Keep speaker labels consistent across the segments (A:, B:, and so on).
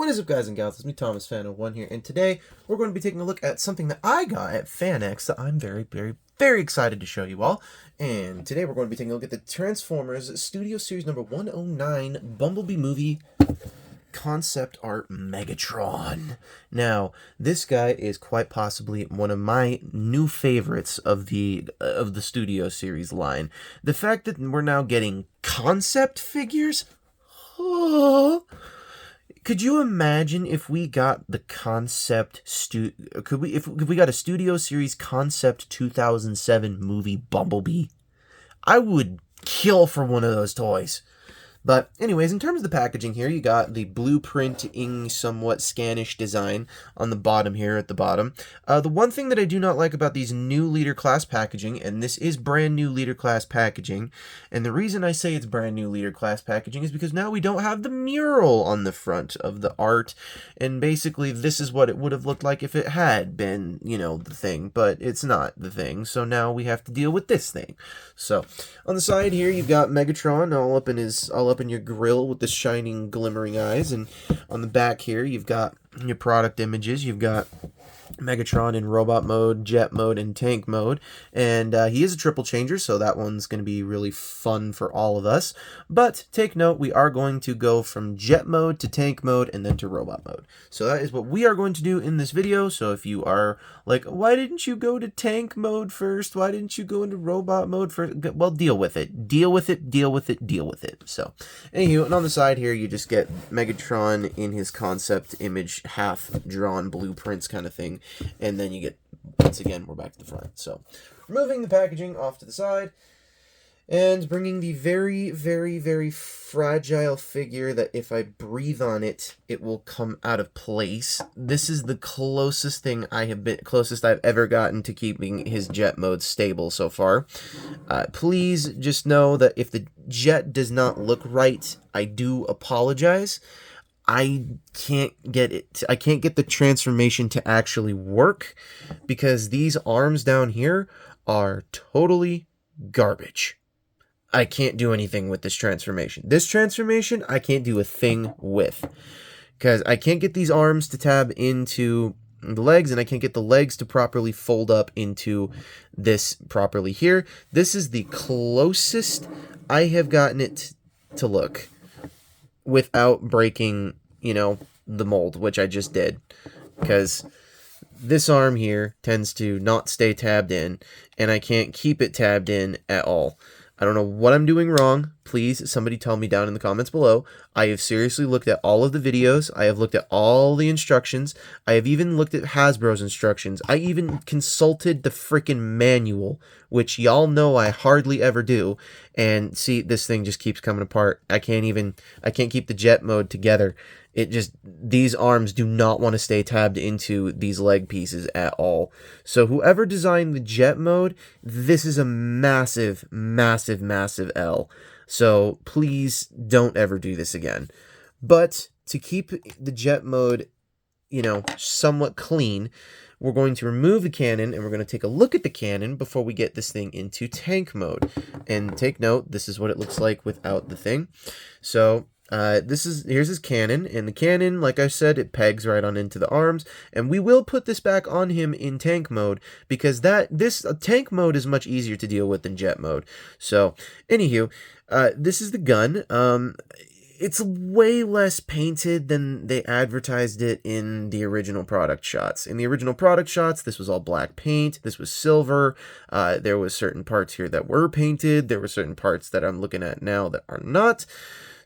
A: What is up, guys and gals? It's me, Thomas Fan01 here, and today we're going to be taking a look at something that I got at FanX that I'm very excited to show you all. And today we're going to be taking a look at the Transformers Studio Series number 109 Bumblebee movie concept art Megatron. Now, this guy is quite possibly one of my new favorites of the Studio Series line. The fact that we're now getting concept figures. Oh, could you imagine if we got the concept if we got a Studio Series concept 2007 movie Bumblebee? I would kill for one of those toys. But anyways, in terms of the packaging here, you got the blueprinting, somewhat Scanish design on the bottom here at the bottom. The one thing that I do not like about these new Leader Class packaging, and this is brand new Leader Class packaging, and the reason I say it's brand new Leader Class packaging is because now we don't have the mural on the front of the art, and basically this is what it would have looked like if it had been, you know, the thing, but it's not the thing, so now we have to deal with this thing. So, on the side here, you've got Megatron all up in your grill with the shining, glimmering eyes, and on the back here, you've got your product images. You've got Megatron in robot mode, jet mode, and tank mode, and he is a triple changer, so that one's going to be really fun for all of us. But take note, we are going to go from jet mode to tank mode and then to robot mode. So that is what we are going to do in this video. So if you are like, why didn't you go to tank mode first? Why didn't you go into robot mode first? Well, deal with it. Deal with it, deal with it, deal with it. So, anywho, and on the side here, you just get Megatron in his concept image, half-drawn blueprints kind of thing. And then you get, once again, we're back to the front. So, removing the packaging off to the side, and bringing the very fragile figure that if I breathe on it, it will come out of place. This is the closest I've ever gotten to keeping his jet mode stable so far. Please just know that if the jet does not look right, I do apologize. I can't get the transformation to actually work because these arms down here are totally garbage. I can't do anything with this transformation. This transformation, I can't do a thing with because I can't get these arms to tab into the legs, and I can't get the legs to properly fold up into this properly here. This is the closest I have gotten it to look without breaking, you know, the mold, which I just did, because this arm here tends to not stay tabbed in, and I can't keep it tabbed in at all. I don't know what I'm doing wrong. Please, somebody tell me down in the comments below. I have seriously looked at all of the videos. I have looked at all the instructions. I have even looked at Hasbro's instructions. I even consulted the frickin' manual, which y'all know I hardly ever do. And see, this thing just keeps coming apart. I can't keep the jet mode together. These arms do not want to stay tabbed into these leg pieces at all. So whoever designed the jet mode, this is a massive L. So please don't ever do this again. But to keep the jet mode, you know, somewhat clean, we're going to remove the cannon and we're going to take a look at the cannon before we get this thing into tank mode. And take note, this is what it looks like without the thing. So here's his cannon, and the cannon, like I said, it pegs right on into the arms, and we will put this back on him in tank mode, because this tank mode is much easier to deal with than jet mode. So, anywho, this is the gun. It's way less painted than they advertised it in the original product shots. In the original product shots, this was all black paint. This was silver. There was certain parts here that were painted. There were certain parts that I'm looking at now that are not.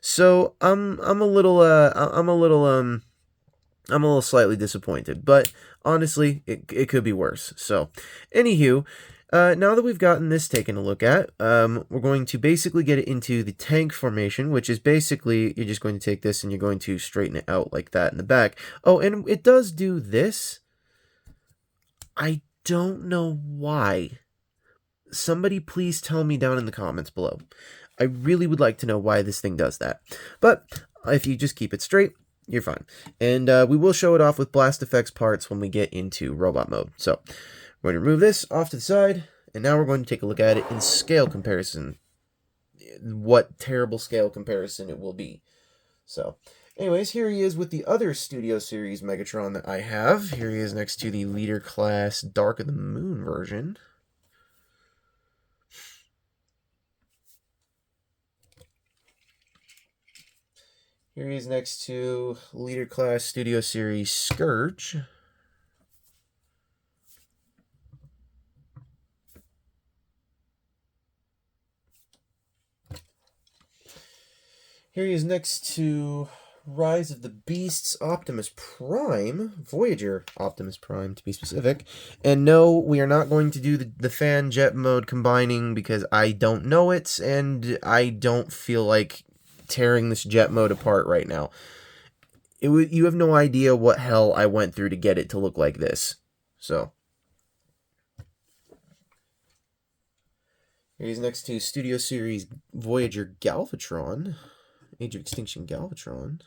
A: So I'm a little slightly disappointed, but honestly, it could be worse. So, anywho, now that we've gotten this taken a look at, we're going to basically get it into the tank formation, which is basically you're just going to take this and you're going to straighten it out like that in the back. Oh, and it does do this. I don't know why. Somebody please tell me down in the comments below. I really would like to know why this thing does that. But if you just keep it straight, you're fine. And we will show it off with blast effects parts when we get into robot mode. So we're going to remove this off to the side, and now we're going to take a look at it in scale comparison. What terrible scale comparison it will be. So, Anyways, here he is with the other Studio Series Megatron that I have. Here he is next to the Leader Class Dark of the Moon version. Here he is next to Leader Class Studio Series Scourge. Here he is next to Rise of the Beasts Optimus Prime, Voyager Optimus Prime to be specific. And no, we are not going to do the fan jet mode combining because I don't know it and I don't feel like tearing this jet mode apart right now. You have no idea what hell I went through to get it to look like this. So here's next to Studio Series Voyager Galvatron, Age of Extinction Galvatron.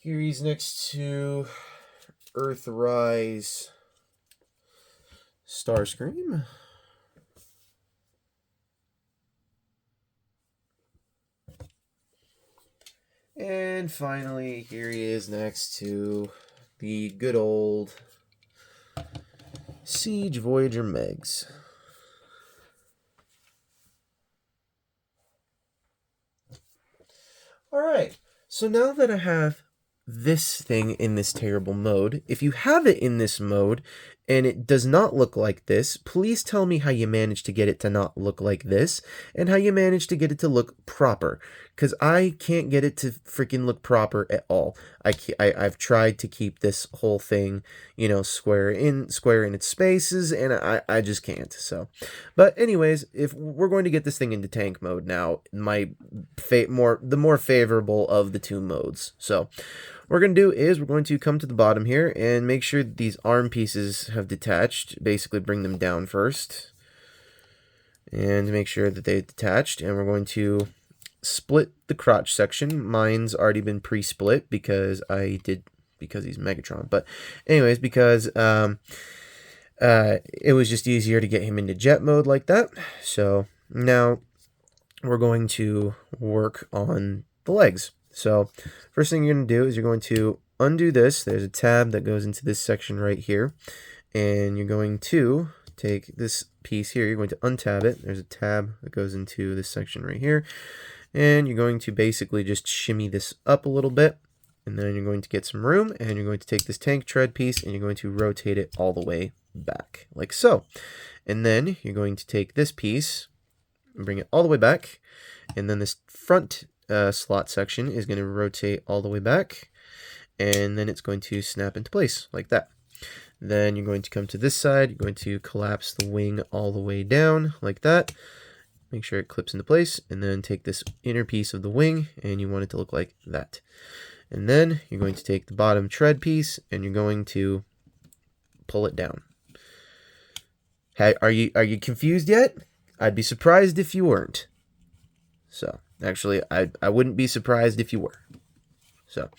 A: Here he's next to Earthrise Starscream. And finally, here he is next to the good old Siege Voyager Megs. Alright, so now that I have this thing in this terrible mode, if you have it in this mode and it does not look like this, please tell me how you managed to get it to not look like this and how you managed to get it to look proper, because I can't get it to freaking look proper at all. I've tried to keep this whole thing, you know, square in its spaces, and I just can't. So, but anyways, if we're going to get this thing into tank mode now, the more favorable of the two modes. So what we're going to do is we're going to come to the bottom here and make sure that these arm pieces have detached. Basically bring them down first and make sure that they've detached, and we're going to split the crotch section. Mine's already been pre-split because he's Megatron. But anyways, because it was just easier to get him into jet mode like that. So now we're going to work on the legs. So first thing you're going to do is you're going to undo this. There's a tab that goes into this section right here. And you're going to take this piece here. You're going to untab it. There's a tab that goes into this section right here. And you're going to basically just shimmy this up a little bit. And then you're going to get some room. And you're going to take this tank tread piece and you're going to rotate it all the way back, like so. And then you're going to take this piece and bring it all the way back. And then this front slot section is going to rotate all the way back, and then it's going to snap into place like that. Then you're going to come to this side, you're going to collapse the wing all the way down like that, make sure it clips into place, and then take this inner piece of the wing and you want it to look like that. And then you're going to take the bottom tread piece and you're going to pull it down. Hey, are you confused yet? I'd be surprised if you weren't. So actually, I wouldn't be surprised if you were. So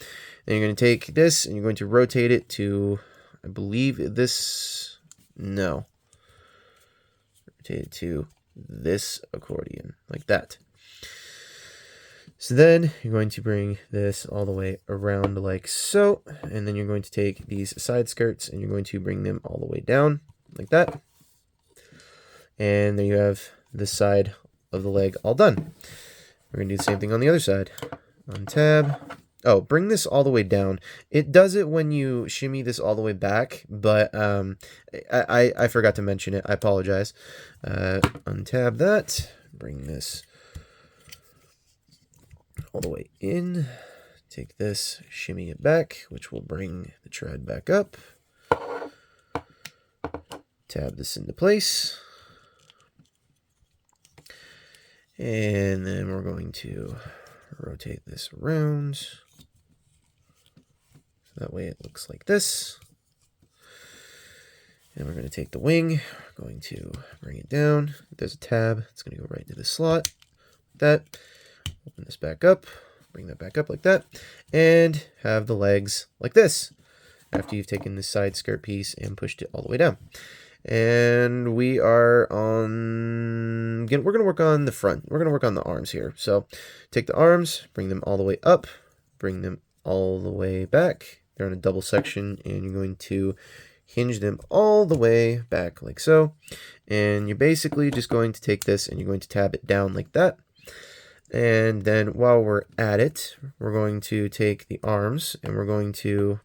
A: then you're going to take this and you're going to rotate it to, I believe this, no. Rotate it to this accordion, like that. So then you're going to bring this all the way around like so. And then you're going to take these side skirts and you're going to bring them all the way down like that. And there you have this side of the leg all done. We're going to do the same thing on the other side. Untab. Oh, bring this all the way down. It does it when you shimmy this all the way back, but I forgot to mention it. I apologize. Untab that. Bring this all the way in. Take this, shimmy it back, which will bring the tread back up. Tab this into place. And then we're going to rotate this around. So that way it looks like this. And we're going to take the wing, we're going to bring it down. There's a tab, it's going to go right into the slot. Like that. Open this back up, bring that back up like that. And have the legs like this, after you've taken this side skirt piece and pushed it all the way down. And we are on, again, we're going to work on the front. We're going to work on the arms here. So take the arms, bring them all the way up, bring them all the way back. They're on a double section, and you're going to hinge them all the way back like so. And you're basically just going to take this and you're going to tab it down like that. And then while we're at it, we're going to take the arms and we're going to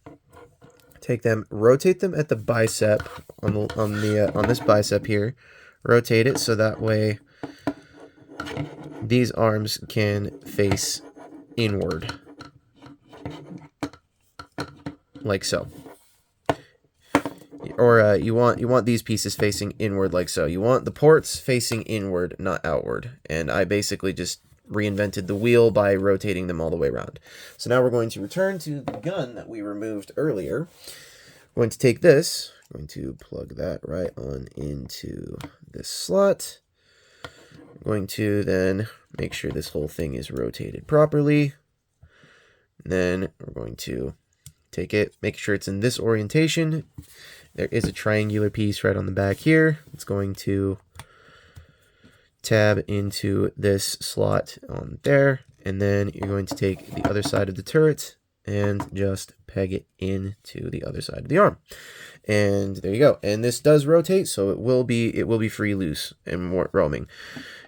A: take them, rotate them at the bicep on this bicep here. Rotate it so that way these arms can face inward, like so. Or you want these pieces facing inward, like so. You want the ports facing inward, not outward. And I basically just reinvented the wheel by rotating them all the way around. So now we're going to return to the gun that we removed earlier. We're going to take this, I'm going to plug that right on into this slot. I'm going to then make sure this whole thing is rotated properly. And then we're going to take it, make sure it's in this orientation. There is a triangular piece right on the back here. It's going to tab into this slot on there, and then you're going to take the other side of the turret and just peg it into the other side of the arm. And there you go. And this does rotate, so it will be free, loose, and more roaming.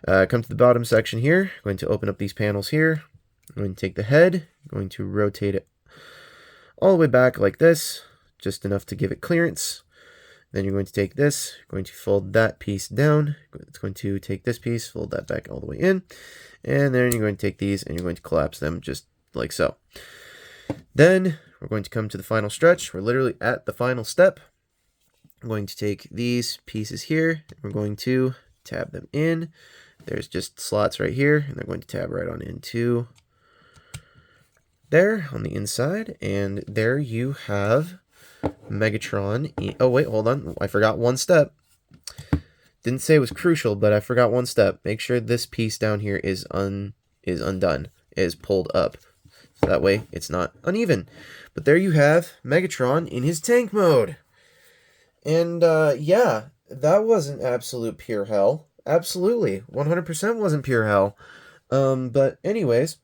A: Come to the bottom section here. I'm going to open up these panels here. I'm going to take the head, I'm going to rotate it all the way back like this, just enough to give it clearance. Then you're going to take this, going to fold that piece down. It's going to take this piece, fold that back all the way in. And then you're going to take these and you're going to collapse them just like so. Then we're going to come to the final stretch. We're literally at the final step. I'm going to take these pieces here, and we're going to tab them in. There's just slots right here, and they're going to tab right on into there on the inside. And there you have Megatron. Oh wait, hold on. I forgot one step. Didn't say it was crucial, but I forgot one step. Make sure this piece down here is undone, is pulled up. So that way it's not uneven. But there you have Megatron in his tank mode. And yeah, that wasn't absolute pure hell. Absolutely. 100% wasn't pure hell. But anyways,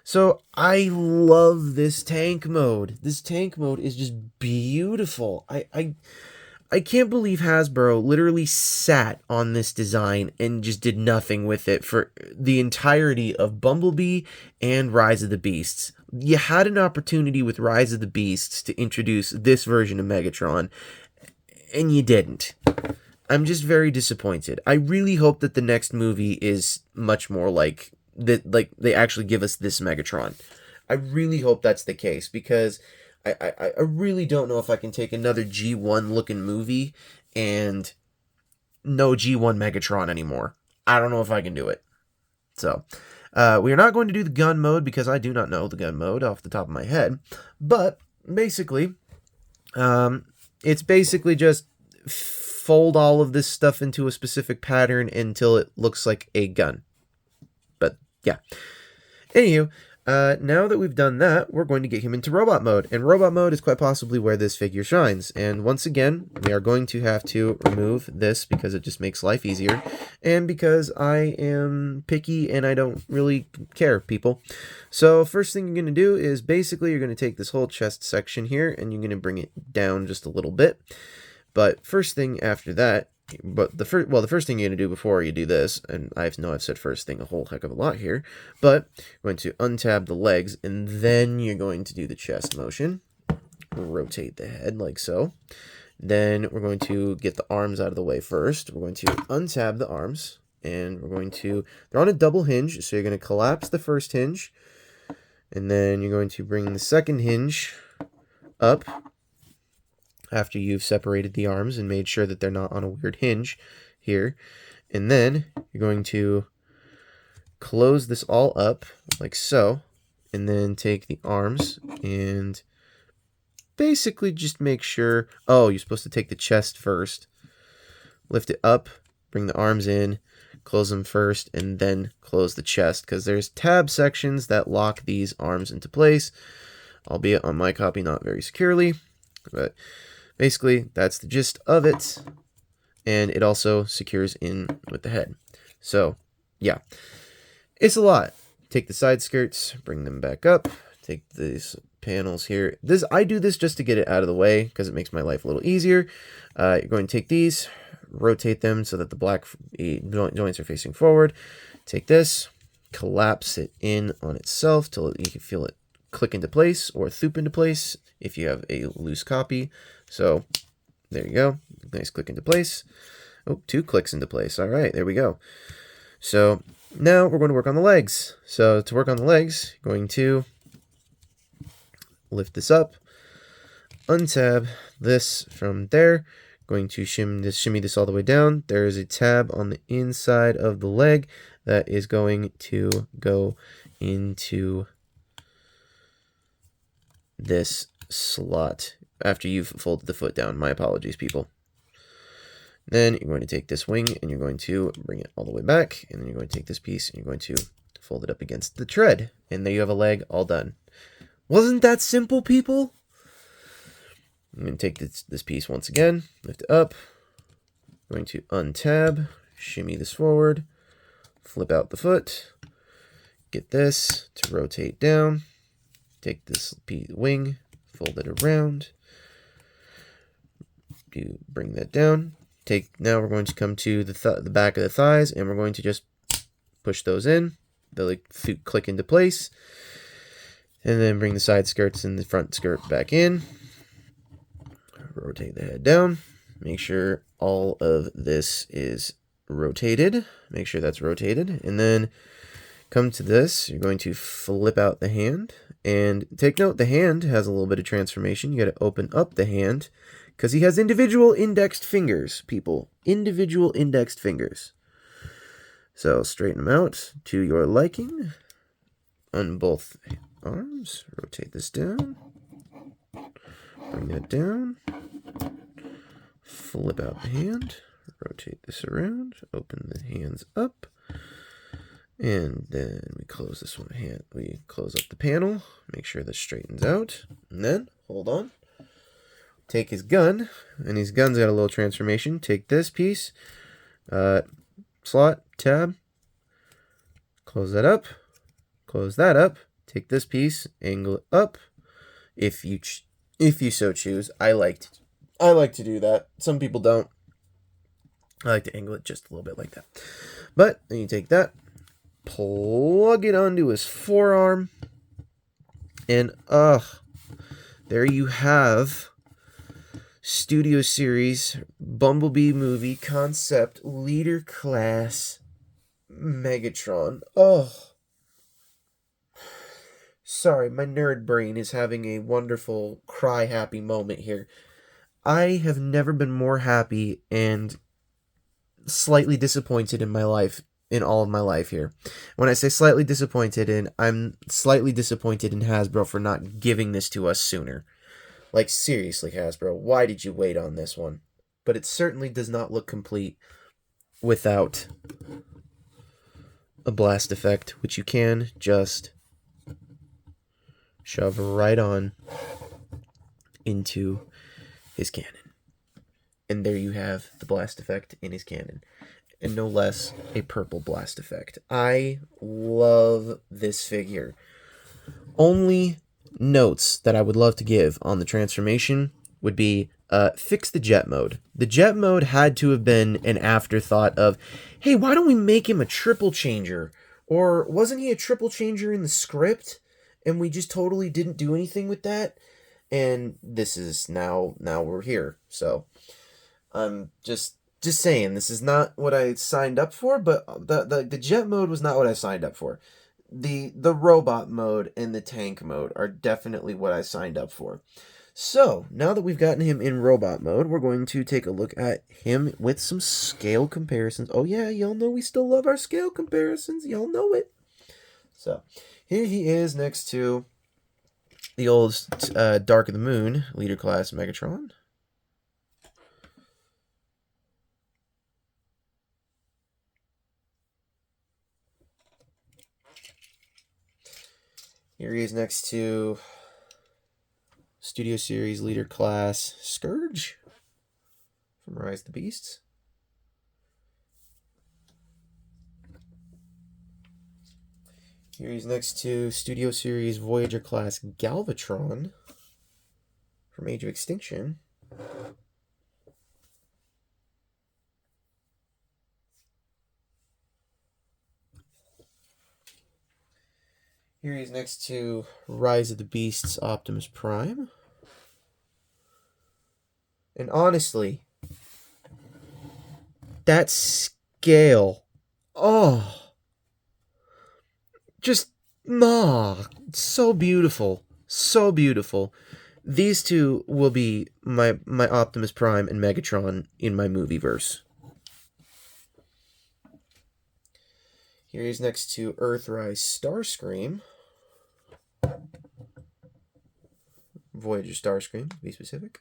A: so I love this tank mode. This tank mode is just beautiful. I can't believe Hasbro literally sat on this design and just did nothing with it for the entirety of Bumblebee and Rise of the Beasts. You had an opportunity with Rise of the Beasts to introduce this version of Megatron, and you didn't. I'm just very disappointed. I really hope that the next movie is much more like that, like they actually give us this Megatron. I really hope that's the case, because I really don't know if I can take another G1 looking movie and no G1 Megatron anymore. I don't know if I can do it. So we are not going to do the gun mode because I do not know the gun mode off the top of my head. But basically, it's basically just fold all of this stuff into a specific pattern until it looks like a gun. But yeah. Anywho, now that we've done that, we're going to get him into robot mode. And robot mode is quite possibly where this figure shines. And once again, we are going to have to remove this because it just makes life easier. And because I am picky and I don't really care, people. So first thing you're going to do is basically you're going to take this whole chest section here and you're going to bring it down just a little bit. But first thing after that, the first thing you're going to do before you do this, and I know I've said first thing a whole heck of a lot here, but you're going to untab the legs, and then you're going to do the chest motion. Rotate the head like so. Then we're going to get the arms out of the way first. We're going to untab the arms, and they're on a double hinge, so you're going to collapse the first hinge, and then you're going to bring the second hinge up after you've separated the arms and made sure that they're not on a weird hinge here. And then you're going to close this all up like so, and then take the arms and basically just make sure, oh, you're supposed to take the chest first. Lift it up, bring the arms in, close them first, and then close the chest, because there's tab sections that lock these arms into place, albeit on my copy not very securely, but basically, that's the gist of it. and it also secures in with the head. So, yeah, it's a lot. Take the side skirts, bring them back up. Take these panels here. I do this just to get it out of the way because it makes my life a little easier. You're going to take these, rotate them so that the black joints are facing forward. Take this, collapse it in on itself till you can feel it click into place or thoop into place if you have a loose copy. So there you go. Nice click into place. Oh, 2 clicks into place. All right, there we go. So now we're going to work on the legs. So to work on the legs, you're going to lift this up, untab this from there, going to shimmy this all the way down. There is a tab on the inside of the leg that is going to go into this slot after you've folded the foot down. My apologies, people. Then you're going to take this wing and you're going to bring it all the way back, and then you're going to take this piece and you're going to fold it up against the tread, and there you have a leg all done. Wasn't that simple, people? I'm going to take this piece once again, lift it up, I'm going to untab, shimmy this forward, flip out the foot, get this to rotate down, take this wing, fold it around, bring that down. Now we're going to come to the back of the thighs, and we're going to just push those in. They'll click into place. And then bring the side skirts and the front skirt back in. Rotate the head down. Make sure all of this is rotated. Make sure that's rotated. And then come to this. You're going to flip out the hand. And take note, the hand has a little bit of transformation. You got to open up the hand because he has individual indexed fingers, people. Individual indexed fingers. So straighten them out to your liking on both arms. Rotate this down. Bring that down. Flip out the hand. Rotate this around. Open the hands up. And then we close this one. We close up the panel. Make sure this straightens out. And then, hold on. Take his gun. And his gun's got a little transformation. Take this piece. Slot. Tab. Close that up. Close that up. Take this piece, angle it up, if you so choose. I like to do that. Some people don't. I like to angle it just a little bit like that. But then you take that, plug it onto his forearm, and there you have Studio Series Bumblebee movie concept leader class Megatron. Sorry, my nerd brain is having a wonderful cry-happy moment here. I have never been more happy and slightly disappointed in my life, in all of my life here. When I say slightly disappointed, I'm slightly disappointed in Hasbro for not giving this to us sooner. Like, seriously, Hasbro, why did you wait on this one? But it certainly does not look complete without a blast effect, which you can just shove right on into his cannon. And there you have the blast effect in his cannon. And no less, a purple blast effect. I love this figure. Only notes that I would love to give on the transformation would be fix the jet mode. The jet mode had to have been an afterthought of, hey, why don't we make him a triple changer? Or wasn't he a triple changer in the script? And we just totally didn't do anything with that. And this is now we're here. So I'm just saying, this is not what I signed up for, but the jet mode was not what I signed up for. The robot mode and the tank mode are definitely what I signed up for. So now that we've gotten him in robot mode, we're going to take a look at him with some scale comparisons. Oh yeah, y'all know we still love our scale comparisons. Y'all know it. So here he is next to the old Dark of the Moon leader class Megatron. Here he is next to Studio Series leader class Scourge from Rise of the Beasts. Here he's next to Studio Series Voyager class Galvatron from Age of Extinction. Here he's next to Rise of the Beasts Optimus Prime. And honestly, that scale, oh, just, so beautiful, so beautiful. These two will be my Optimus Prime and Megatron in my movieverse. Here he's next to Earthrise Starscream. Voyager Starscream, to be specific.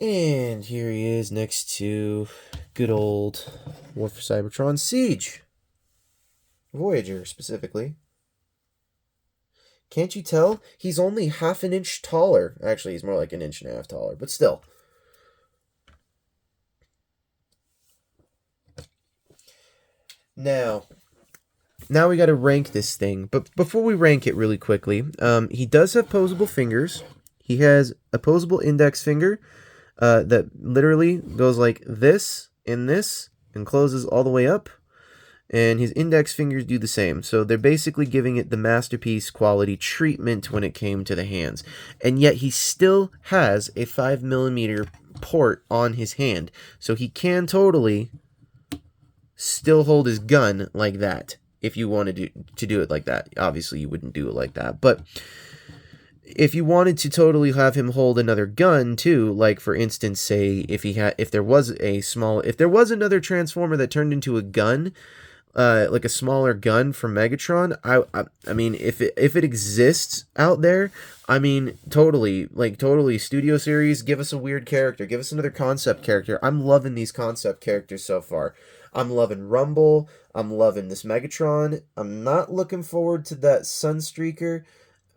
A: And here he is next to good old War for Cybertron Siege. Voyager, specifically. Can't you tell? He's only half an inch taller. Actually, he's more like an inch and a half taller, but still. Now we got to rank this thing. But before we rank it really quickly, he does have posable fingers. He has a posable index finger that literally goes like this and closes all the way up. And his index fingers do the same. So they're basically giving it the masterpiece quality treatment when it came to the hands. And yet he still has a 5mm port on his hand. So he can totally still hold his gun like that. If you wanted to do it like that. Obviously you wouldn't do it like that. But if you wanted to totally have him hold another gun too, like for instance, say if there was another Transformer that turned into a gun, like a smaller gun from Megatron, I mean, if it exists out there, I mean, totally, Studio Series, give us a weird character, give us another concept character. I'm loving these concept characters so far. I'm loving Rumble. I'm loving this Megatron. I'm not looking forward to that Sunstreaker,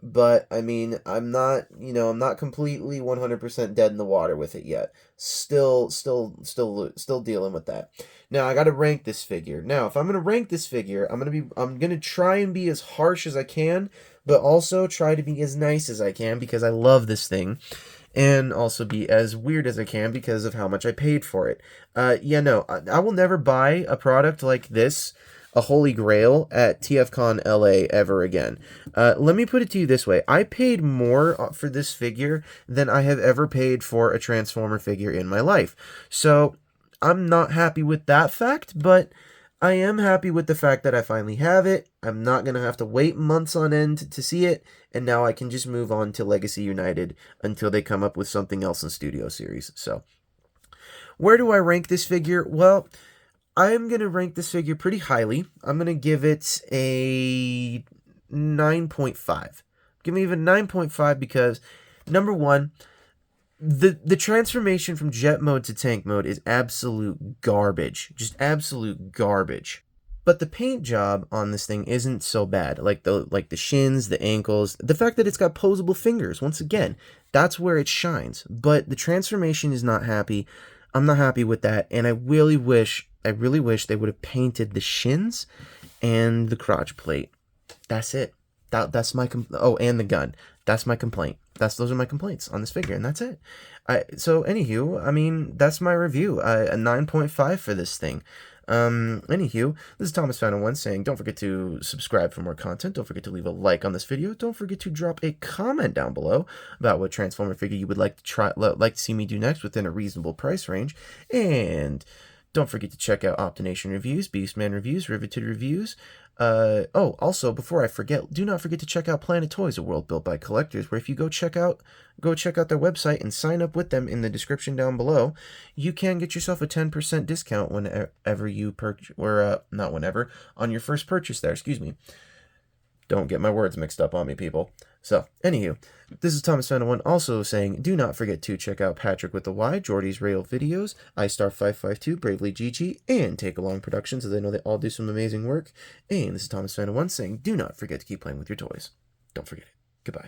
A: but I mean, I'm not completely 100% dead in the water with it yet. Still dealing with that. Now I got to rank this figure. Now, if I'm going to rank this figure, I'm going to try and be as harsh as I can, but also try to be as nice as I can because I love this thing, and also be as weird as I can because of how much I paid for it. I will never buy a product like this, a Holy Grail, at TFCon LA ever again. Let me put it to you this way. I paid more for this figure than I have ever paid for a Transformer figure in my life. So I'm not happy with that fact, but I am happy with the fact that I finally have it. I'm not going to have to wait months on end to see it, and now I can just move on to Legacy United until they come up with something else in Studio Series. So, where do I rank this figure? Well, I'm going to rank this figure pretty highly. I'm going to give it a 9.5. Give me even 9.5 because, number one, the transformation from jet mode to tank mode is absolute garbage. Just absolute garbage. But the paint job on this thing isn't so bad. Like the shins, the ankles, the fact that it's got posable fingers, once again, that's where it shines. But the transformation is not happy. I'm not happy with that, and I really wish they would have painted the shins and the crotch plate. That's it. That's my and the gun. That's my complaint. Those are my complaints on this figure, and that's it. So anywho, I mean, that's my review. A 9.5 for this thing. Anywho, this is Thomas Fountain 1 saying, don't forget to subscribe for more content. Don't forget to leave a like on this video. Don't forget to drop a comment down below about what Transformer figure you would like to see me do next within a reasonable price range. And don't forget to check out Optination Reviews, Beastman Reviews, Riveted Reviews. Also, before I forget, do not forget to check out Planet Toys, a world built by collectors, where if you go check out their website and sign up with them in the description down below, you can get yourself a 10% discount whenever you purchase, not whenever, on your first purchase there, excuse me. Don't get my words mixed up on me, people. So, anywho, this is Thomas Fountain 1 also saying, do not forget to check out Patrick with the Y, Jordy's Rail Videos, iStar552, Bravely GG, and Take Along Productions, as I know they all do some amazing work. And this is Thomas Fountain 1 saying, do not forget to keep playing with your toys. Don't forget it. Goodbye.